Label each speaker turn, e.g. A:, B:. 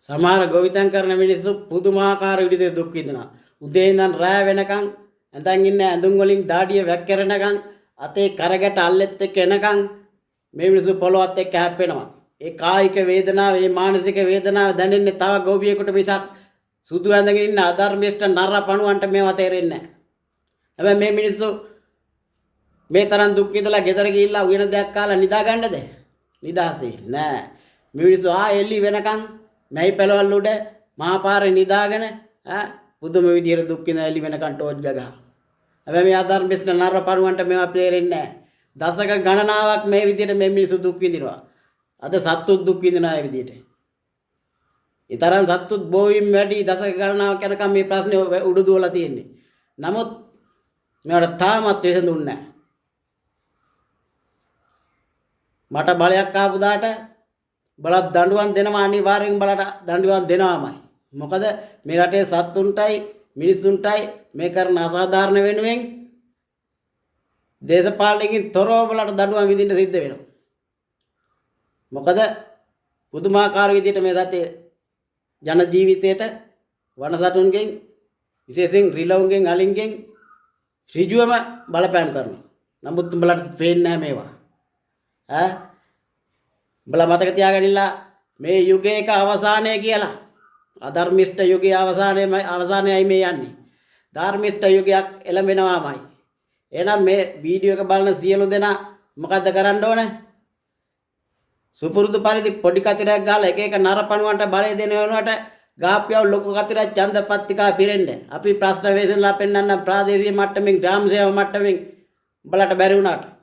A: සමහර ගොවිතැන් කරන මිනිස්සු පුදුමාකාර විදිහට දුක් විඳිනවා. උදේ ඉඳන් රෑ වෙනකන් ඇඳන් ඉන්න ඇඳුම් වලින් දාඩිය වැක්කරනකන් අතේ කරගැට අල්ලෙත් එක්ක එනකන් මේ මිනිස්සු පොළොවත් එක්ක හැප්පෙනවා. ඒ කායික වේදනාව, ඒ මානසික වේදනාව දැනෙන්නේ තව ගොවියෙකුට මිසක් සුදු ඇඳගෙන ඉන්න අධර්මිෂ්ඨ නර පණුවන්ට මේවා තේරෙන්නේ නැහැ. හැබැයි මේ මිනිස්සු මේ තරම් දුක් විඳලා ගෙදර ගිහිල්ලා උයන දෙයක් කාලා නිදා ගන්නද? නිදාසේ නෑ. මේ මිනිස්සු එල්ලි වෙනකන් නැයි පෙළවල් උඩ මහා පාරේ නිදාගෙන පුදුම විදියට දුක් විඳලා එල්ලි වෙනකන් ටෝච් ගගහා. හැබැයි මේ අධර්මිෂ්ඨ නර පණුවන්ට මේවා තේරෙන්නේ නැහැ. දශක ගණනාවක් මේ විදියට මේ මිනිස්සු දුක් විඳිනවා. අද සත්තුත් දුක් විඳිනා ඒ විදියට. ඒ තරම් සත්තුත් බෝවීම් වැඩි දශක ගණනාවක් යනකම් මේ ප්‍රශ්නේ උඩු දුවලා තියෙන්නේ. නමුත් මේවට තාමත් විසඳුන්නේ නැහැ. මට බලයක් ආපු දාට බලත් දඬුවම් දෙනවා, අනිවාර්යෙන් බලට දඬුවම් දෙනවාමයි. මොකද මේ රටේ සත්තුන්ටයි මිනිස්සුන්ටයි මේ කරන අසාධාරණ වෙනුවෙන් දේශපාලනකින් තොරව බලට දඬුවම් විඳින්න සිද්ධ වෙනවා. මොකද පුදුමාකාර විදිහට මේ රටේ ජන ජීවිතයට වනසතුන්ගෙන් විශේෂයෙන් රිලවුන්ගෙන් අලින්ගෙන් ඍජුවම බලපෑම් කරනවා. නමුත් උඹලට පේන්නේ නැහැ මේවා. උඹලා මතක තියාගන්නilla මේ යුගයක අවසානය කියලා. අධර්මිෂ්ඨ යුගයේ අවසානයයි මේ යන්නේ. ධර්මිෂ්ඨ යුගයක් එළඹෙනවාමයි. එහෙනම් මේ වීඩියෝ එක බලන සියලු දෙනා මොකද්ද කරන්න ඕනේ? සුපුරුදු පරිදි පොඩි කතරයක් ගාලා එක එක නරපණුවන්ට බලය දෙන වෙනුවට ගාප්පියව ලොකු කතරයක් ඡන්දපත්තිකා පිරෙන්න. අපි ප්‍රශ්න වේදනලා පෙන්නන්න ප්‍රාදේශීය මට්ටමින් ග්‍රාම සේවා මට්ටමින් බලට බැරි වුණාට